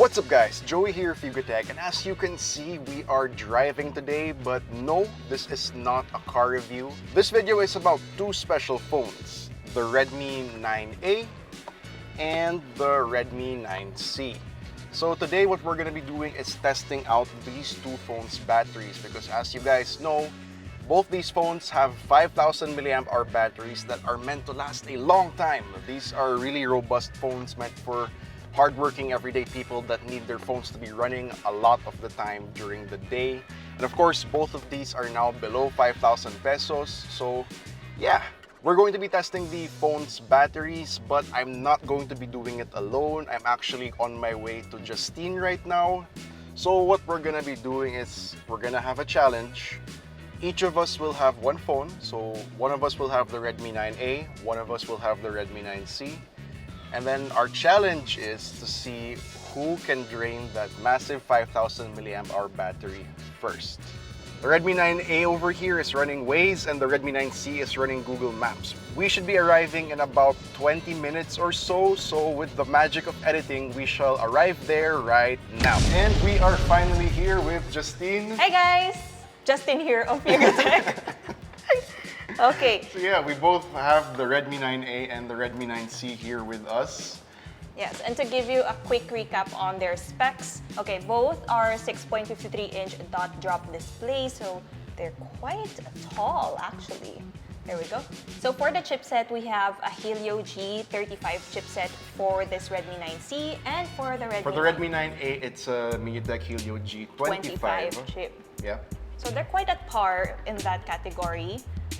What's up guys, Joey here, Tech, and as you can see, we are driving today, but no, this is not a car review. This video is about two special phones, the Redmi 9A and the Redmi 9C. So today what we're going to be doing is testing out these two phones' batteries because as you guys know, both these phones have 5,000 mAh batteries that are meant to last a long time. These are really robust phones meant for hardworking everyday people that need their phones to be running a lot of the time during the day. And of course, both of these are now below 5,000 pesos. So yeah, we're going to be testing the phone's batteries, but I'm not going to be doing it alone. I'm actually on my way to Justine right now. So what we're gonna be doing is we're gonna have a challenge. Each of us will have one phone. So one of us will have the Redmi 9A, one of us will have the Redmi 9C. And then our challenge is to see who can drain that massive 5,000 mAh battery first. The Redmi 9A over here is running Waze and the Redmi 9C is running Google Maps. We should be arriving in about 20 minutes or so, so with the magic of editing, we shall arrive there right now. And we are finally here with Justine. Hey guys! Justine here of Tech. Okay. So yeah, we both have the Redmi 9A and the Redmi 9C here with us. Yes, and to give you a quick recap on their specs, okay, both are 6.53-inch dot drop display, so they're quite tall actually. There we go. So for the chipset, we have a Helio G35 chipset for this Redmi 9C, and for the Redmi 9A, it's a MediaTek Helio G25 chip. Yeah. So they're quite at par in that category.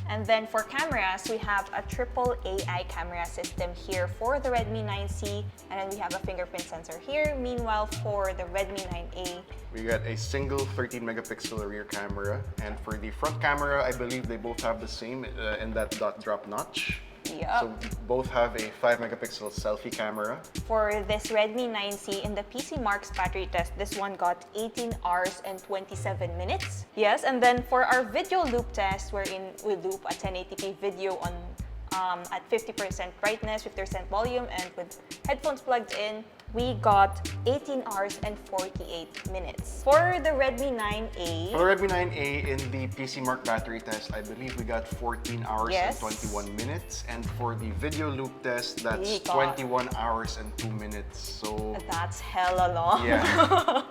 And then for cameras, we have a triple AI camera system here for the Redmi 9C, and then we have a fingerprint sensor here. Meanwhile, for the Redmi 9A, we got a single 13 megapixel rear camera, and for the front camera, I believe they both have the same in that dot drop notch. Yep. So both have a 5 megapixel selfie camera. For this Redmi 9C, in the PC Marks battery test, this one got 18 hours and 27 minutes. Yes, and then for our video loop test, wherein we loop a 1080p video on at 50% brightness, 50% volume, and with headphones plugged in, we got 18 hours and 48 minutes. For the Redmi 9A... For the Redmi 9A, in the PC Mark battery test, I believe we got 14 hours and 21 minutes. And for the video loop test, that's 21 hours and 2 minutes. So that's hella long. Yeah.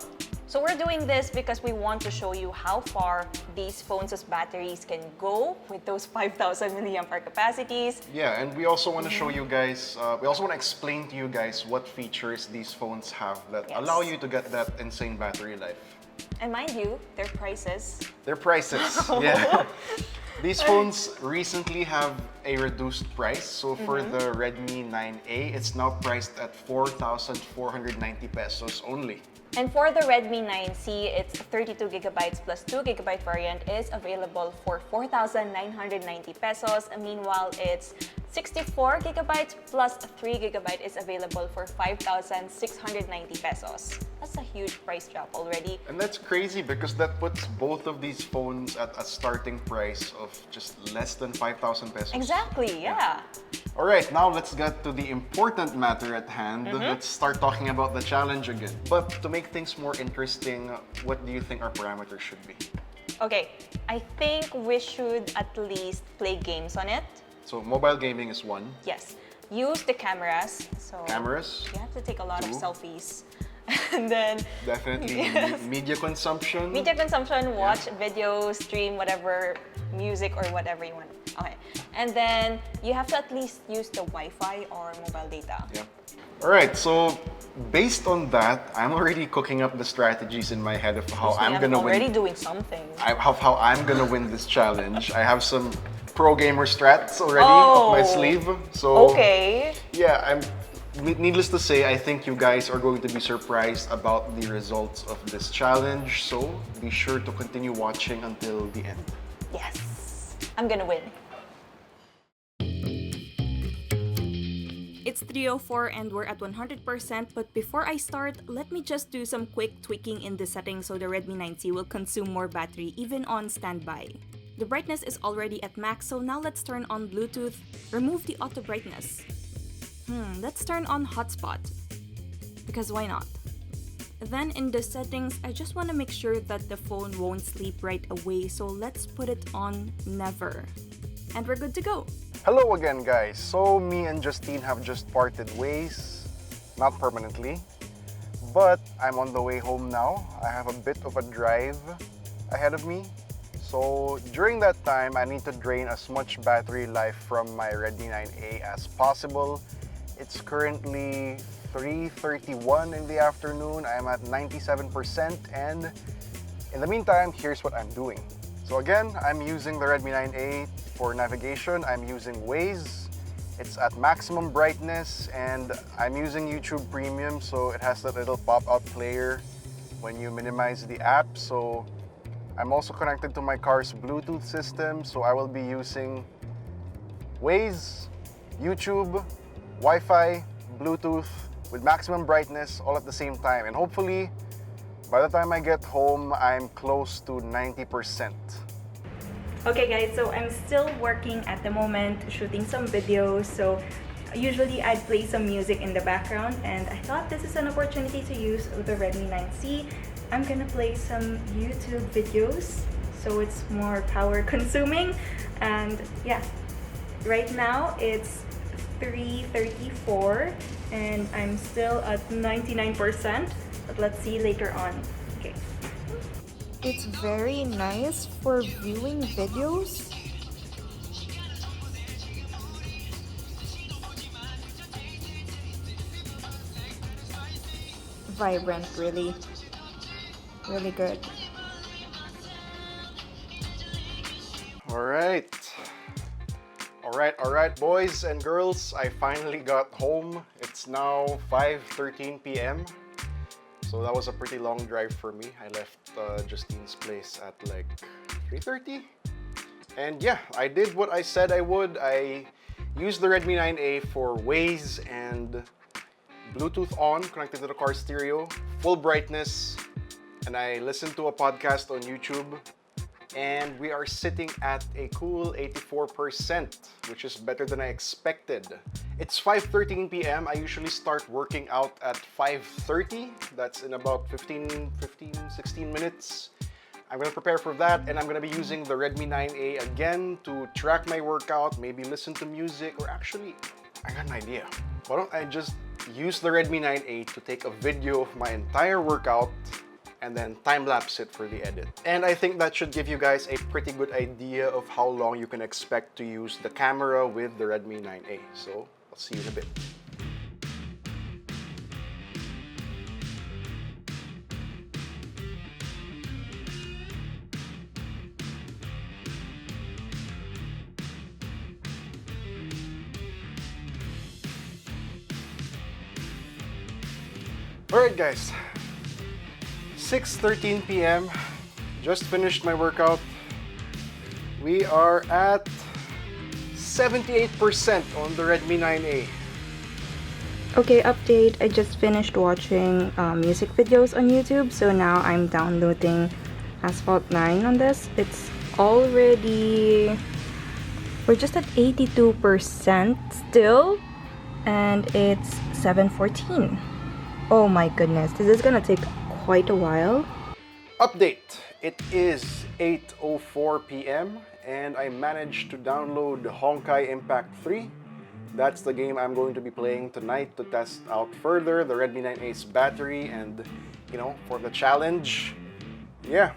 So we're doing this because we want to show you how far these phones' batteries can go with those 5,000 mAh capacities. Yeah, and we also want to show you guys, we also want to explain to you guys what features these phones have that allow you to get that insane battery life. And mind you, their prices. Their prices, yeah. These phones recently have a reduced price. So for the Redmi 9A, it's now priced at 4,490 pesos only. And for the Redmi 9C, its 32 gigabytes plus 2 gigabyte variant is available for 4,990 pesos. Meanwhile, its 64 gigabytes plus 3 gigabyte is available for 5,690 pesos. That's a huge price drop already. And that's crazy because that puts both of these phones at a starting price of just less than 5,000 pesos. Exactly, yeah. All right, now let's get to the important matter at hand. Let's start talking about the challenge again. But to make things more interesting, what do you think our parameters should be? Okay, I think we should at least play games on it. So mobile gaming is one. Yes. Use the cameras. So cameras. You have to take a lot of selfies. And then definitely media consumption. Media consumption, watch video, stream, whatever, music or whatever you want. Okay. And then you have to at least use the Wi-Fi or mobile data. Yeah. All right, so based on that, I'm already cooking up the strategies in my head of how I'm gonna win. Already doing something. How I'm gonna win this challenge. I have some pro gamer strats already up my sleeve. So okay. Yeah, needless to say, I think you guys are going to be surprised about the results of this challenge. So be sure to continue watching until the end. Yes, I'm gonna win. It's 3:04 and we're at 100%, but before I start, let me just do some quick tweaking in the settings so the Redmi 9C will consume more battery even on standby. The brightness is already at max, so now let's turn on Bluetooth, remove the auto brightness. Let's turn on hotspot, because why not? Then in the settings, I just want to make sure that the phone won't sleep right away, so let's put it on never. And we're good to go. Hello again, guys. So me and Justine have just parted ways, not permanently, but I'm on the way home now. I have a bit of a drive ahead of me. So during that time, I need to drain as much battery life from my Redmi 9A as possible. It's currently 3:31 in the afternoon. I'm at 97%, and in the meantime, here's what I'm doing. So again, I'm using the Redmi 9A for navigation. I'm using Waze. It's at maximum brightness, and I'm using YouTube Premium, so it has that little pop-out player when you minimize the app. So I'm also connected to my car's Bluetooth system, so I will be using Waze, YouTube, Wi-Fi, Bluetooth with maximum brightness all at the same time. And hopefully, by the time I get home, I'm close to 90%. Okay guys, so I'm still working at the moment, shooting some videos. So usually I'd play some music in the background, and I thought this is an opportunity to use the Redmi 9C. I'm gonna play some YouTube videos, so it's more power consuming. And yeah, right now it's 3:34 and I'm still at 99%, but let's see later on. Okay. It's very nice for viewing videos. Vibrant, really good. All right, boys and girls, I finally got home. It's now 5:13 p.m. So that was a pretty long drive for me. I left Justine's place at like 3:30. And yeah, I did what I said I would. I used the Redmi 9A for Waze and Bluetooth on, connected to the car stereo, full brightness, and I listened to a podcast on YouTube, and we are sitting at a cool 84%, which is better than I expected. It's 5:13 p.m. I usually start working out at 5:30. That's in about 16 minutes. I'm gonna prepare for that, and I'm gonna be using the Redmi 9A again to track my workout, maybe listen to music, or actually, I got an idea. Why don't I just use the Redmi 9A to take a video of my entire workout and then time-lapse it for the edit. And I think that should give you guys a pretty good idea of how long you can expect to use the camera with the Redmi 9A. So, I'll see you in a bit. Alright guys, 6:13 p.m. Just finished my workout. We are at 78% on the Redmi 9A. Okay, update. I just finished watching music videos on YouTube, so now I'm downloading Asphalt 9 on this. It's already... We're just at 82% still, and it's 7:14. Oh my goodness, this is gonna take quite a while. Update. It is 8:04 p.m. and I managed to download Honkai Impact 3. That's the game I'm going to be playing tonight to test out further the Redmi 9A's battery and, you know, for the challenge. Yeah,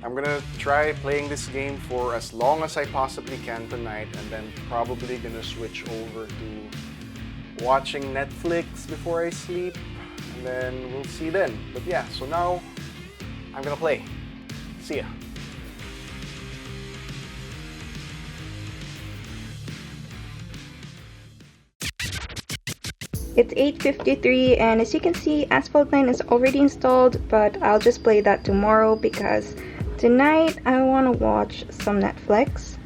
I'm gonna try playing this game for as long as I possibly can tonight, and then probably gonna switch over to watching Netflix before I sleep. And then we'll see then. But yeah, so now I'm gonna play. See ya. It's 8:53, and as you can see, Asphalt 9 is already installed, but I'll just play that tomorrow because tonight I want to watch some Netflix.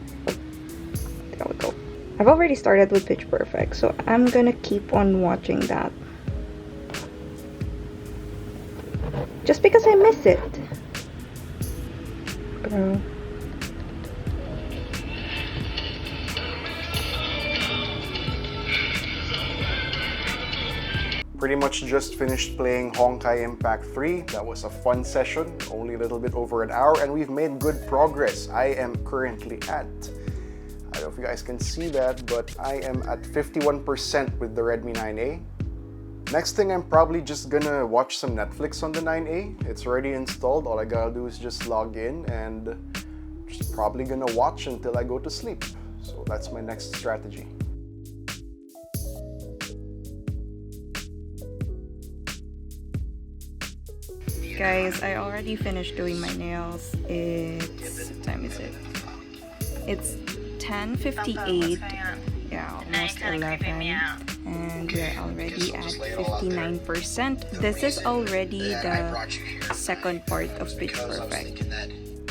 There we go. I've already started with Pitch Perfect, so I'm gonna keep on watching that. Just because I miss it. Bro. Pretty much just finished playing Honkai Impact 3. That was a fun session, only a little bit over an hour, and we've made good progress. I am currently at, I don't know if you guys can see that, but I am at 51% with the Redmi 9A. Next thing, I'm probably just gonna watch some Netflix on the 9A. It's already installed. All I gotta do is just log in and just probably gonna watch until I go to sleep. So that's my next strategy. Guys, I already finished doing my nails. What time is it? It's 10:58. Yeah, almost 11. And we're already at 59%. This is already the second part of Pitch Perfect.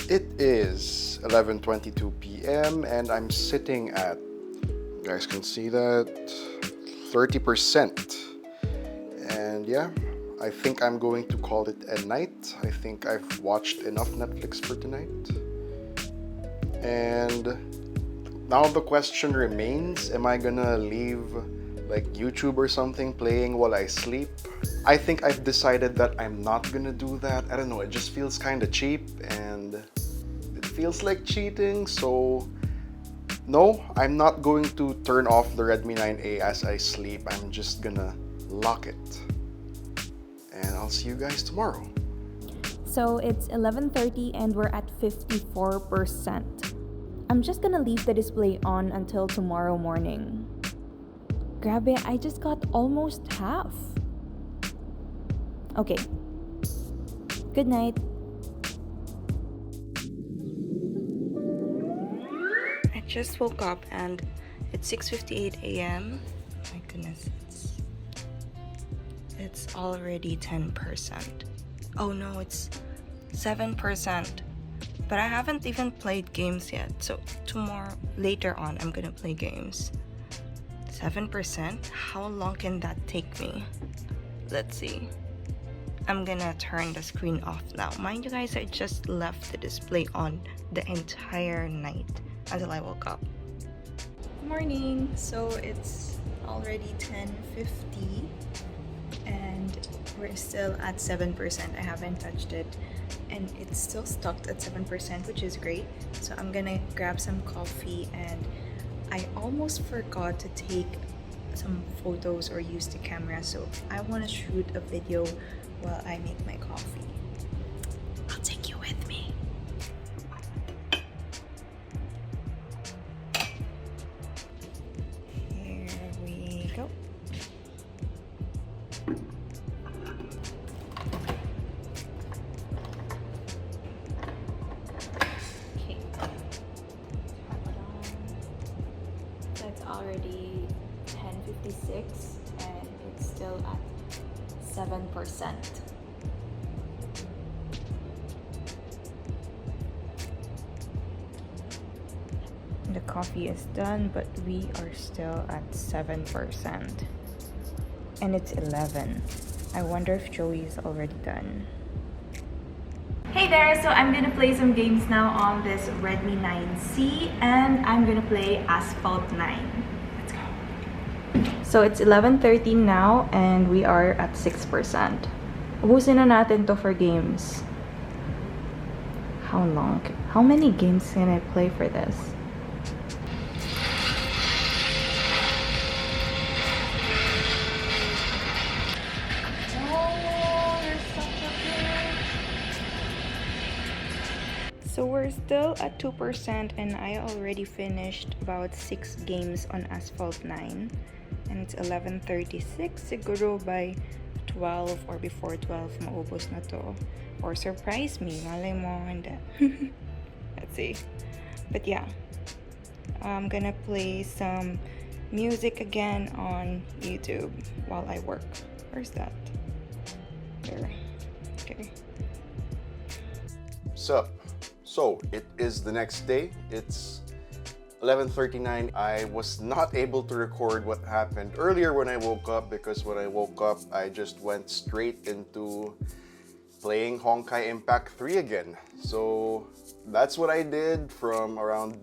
It is 11:22 p.m. and I'm sitting at, you guys can see that, 30%. And yeah, I think I'm going to call it a night. I think I've watched enough Netflix for tonight. And now the question remains, am I gonna leave like YouTube or something playing while I sleep? I think I've decided that I'm not gonna do that. I don't know, it just feels kind of cheap and it feels like cheating. So no, I'm not going to turn off the Redmi 9A as I sleep. I'm just gonna lock it. And I'll see you guys tomorrow. So it's 11:30 and we're at 54%. I'm just gonna leave the display on until tomorrow morning. Grabe, I just got almost half. Okay. Good night. I just woke up and it's 6:58 a.m. My goodness, it's already 10%. Oh no, it's 7%. But I haven't even played games yet. So later on, I'm gonna play games. 7%? How long can that take me? Let's see. I'm gonna turn the screen off now. Mind you guys, I just left the display on the entire night until I woke up. Good morning. So it's already 10:50 and we're still at 7%. I haven't touched it and it's still stuck at 7%, which is great. So I'm gonna grab some coffee, and I almost forgot to take some photos or use the camera, so I want to shoot a video while I make my coffee. I'll take you with me. Here we go. Okay. That's already 10:56 and it's still at 7%. The coffee is done, but we are still at 7%. And it's 11. I wonder if Joey's already done. Hey there, so I'm gonna play some games now on this Redmi 9C and I'm gonna play Asphalt 9. Let's go. So it's 11:30 now and we are at 6%. Ubusin na natin to for games. How long? How many games can I play for this? So we're still at 2% and I already finished about 6 games on Asphalt 9 and it's 11:36. Siguro by 12 or before 12 maubos na to, or surprise me, malay mo hindi. Let's see. But yeah, I'm gonna play some music again on YouTube while I work. Where's that? There. Okay. Sup? So it is the next day. It's 11:39. I was not able to record what happened earlier when I woke up because when I woke up, I just went straight into playing Honkai Impact 3 again. So that's what I did from around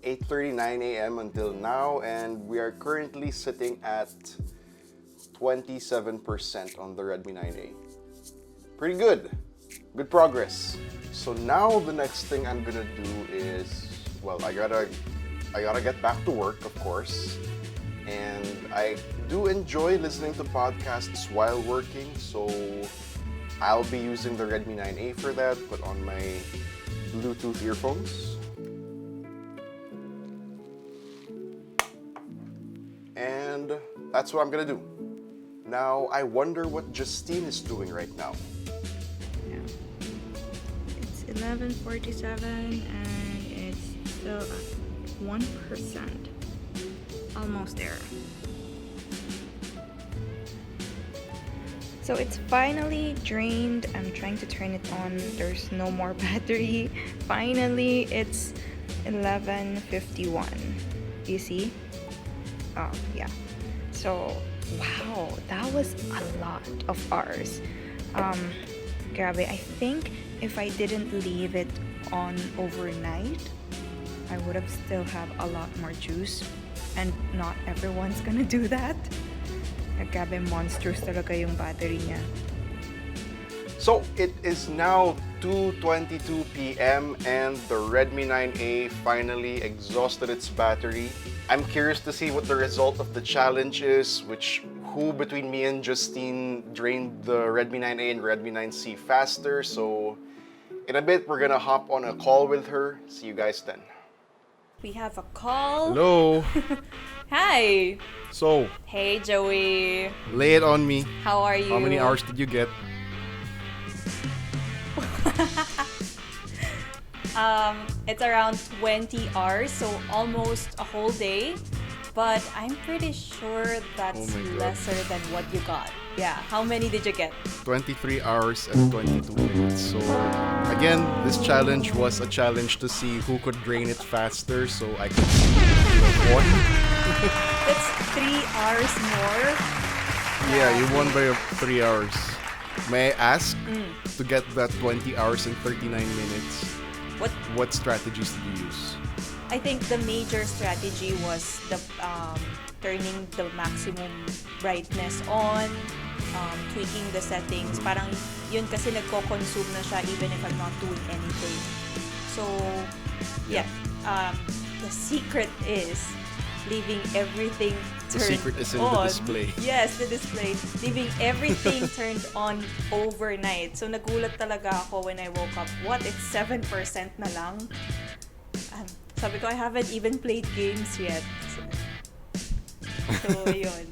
8:39 a.m. until now, and we are currently sitting at 27% on the Redmi 9A. Pretty good. Good progress. So now the next thing I'm gonna do is, well, I gotta get back to work, of course. And I do enjoy listening to podcasts while working, so I'll be using the Redmi 9A for that, put on my Bluetooth earphones. And that's what I'm gonna do. Now, I wonder what Justine is doing right now. Yeah. It's 11:47 and it's still at 1%. Almost there. So it's finally drained. I'm trying to turn it on. There's no more battery. Finally, it's 11:51. Do you see? Oh, yeah. So, wow, that was a lot of hours. Grabe, I think if I didn't leave it on overnight, I would have still have a lot more juice. And not everyone's gonna do that. Grabe, monstrous talaga yung battery niya. So it is now 2:22 p.m. and the Redmi 9A finally exhausted its battery. I'm curious to see what the result of the challenge is, who between me and Justine drained the Redmi 9A and Redmi 9C faster. So in a bit, we're gonna hop on a call with her. See you guys then. We have a call. Hello. Hi. So, Hey, Joey. lay it on me. How are you? How many hours did you get? It's around 20 hours, so almost a whole day. But I'm pretty sure that's Oh my God. lesser than what you got. Yeah. How many did you get? 23 hours and 22 minutes. So, again, this challenge was a challenge to see who could drain it faster. So, I could see who won. That's 3 hours more. Yeah, you won by 3 hours. May I ask, to get that 20 hours and 39 minutes, what strategies did you use? I think the major strategy was the turning the maximum brightness on, tweaking the settings. Parang yun kasi nagko-consume na siya even if I'm not doing anything. So, yeah. The secret is leaving everything The turned secret is in on. the display. Yes, the display. Leaving everything turned on overnight. So, nagulat talaga ako when I woke up. What? It's 7% na lang? Sabi ko, I haven't even played games yet. So yun.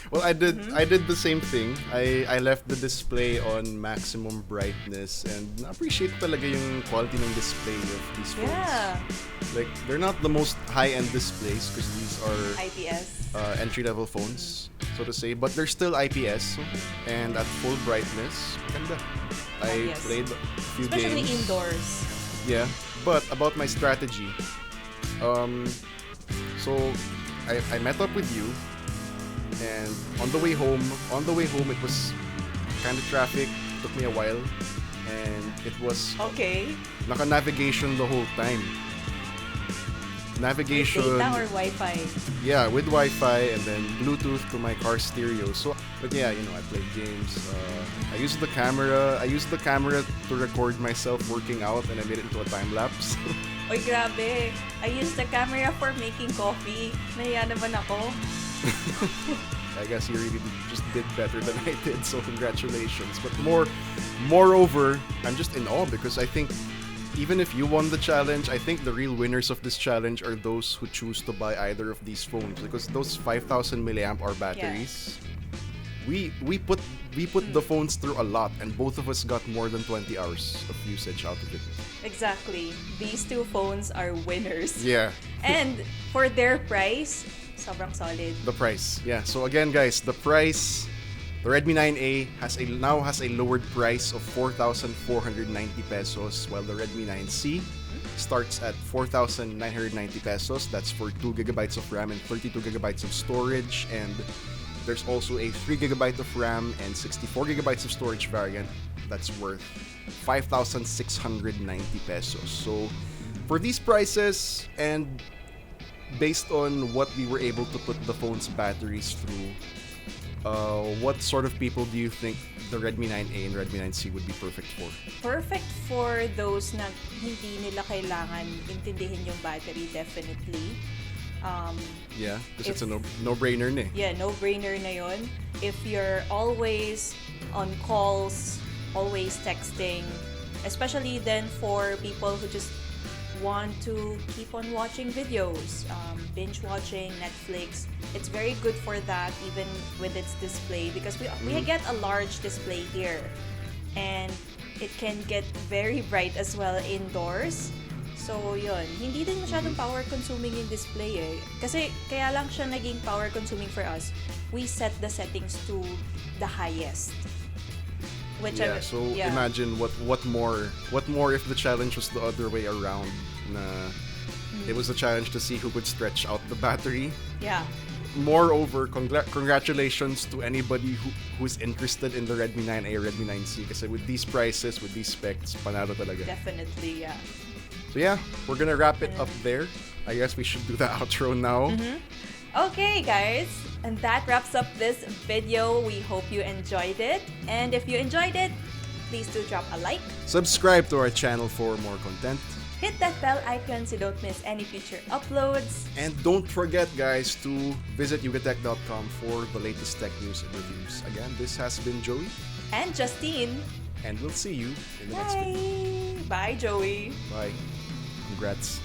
Well, I did the same thing. I left the display on maximum brightness and na-appreciate talaga yung quality ng display of these phones. Yeah. Like, they're not the most high-end displays because these are IPS. entry-level phones, so to say, but they're still IPS and at full brightness. Ganda. I Yes. played a few Especially games. indoors. Yeah, but about my strategy. So I met up with you, and on the way home it was kind of traffic. Took me a while, and it was Okay. naka-navigation the whole time. Navigation. Data or Wi-Fi? Yeah, with Wi-Fi and then Bluetooth to my car stereo. So, but yeah, I played games. I used the camera. To record myself working out, and I made it into a time lapse. Oy, grabe. I used the camera for making coffee. Nahiya naman ako. I guess you really just did better than I did. So congratulations. But moreover, I'm just in awe because I think even if you won the challenge, I think the real winners of this challenge are those who choose to buy either of these phones because those 5,000 milliamp hour batteries. We put the phones through a lot, and both of us got more than 20 hours of usage out of it. Exactly. These two phones are winners. Yeah. And for their price, sobrang solid. The price. Yeah. So again, guys, the price, the Redmi 9A now has a lowered price of 4,490 pesos, while the Redmi 9C starts at 4,990 pesos. That's for 2 gigabytes of RAM and 32 gigabytes of storage, and there's also a 3 gigabyte of RAM and 64 gigabytes of storage variant that's worth 5,690 pesos. So for these prices, and based on what we were able to put the phone's batteries through, what sort of people do you think the Redmi 9A and Redmi 9C would be perfect for? Perfect for those na hindi nila kailangan intindihin yung battery, definitely. Yeah, because it's a If- no-brainer na eh. Yeah, no-brainer na yun. If you're always on calls, always texting, especially then for people who just want to keep on watching videos, binge watching Netflix, it's very good for that even with its display because we get a large display here and it can get very bright as well indoors. So, yun. Hindi din masyadong power-consuming yung display eh. Kasi, kaya lang siya naging power-consuming for us. We set the settings to the highest. Which Yeah, so imagine what more if the challenge was the other way around. Na it was a challenge to see who could stretch out the battery. Yeah. Moreover, congratulations to anybody who's interested in the Redmi 9A or Redmi 9C kasi with these prices, with these specs, panalo talaga. Definitely, yeah. So yeah, we're gonna wrap it up there. I guess we should do the outro now. Okay, guys. And that wraps up this video. We hope you enjoyed it. And if you enjoyed it, please do drop a like. Subscribe to our channel for more content. Hit that bell icon so you don't miss any future uploads. And don't forget, guys, to visit yugatech.com for the latest tech news and reviews. Again, this has been Joey, And Justine. and we'll see you in the next video. Bye. Bye, Joey. Bye. Congrats.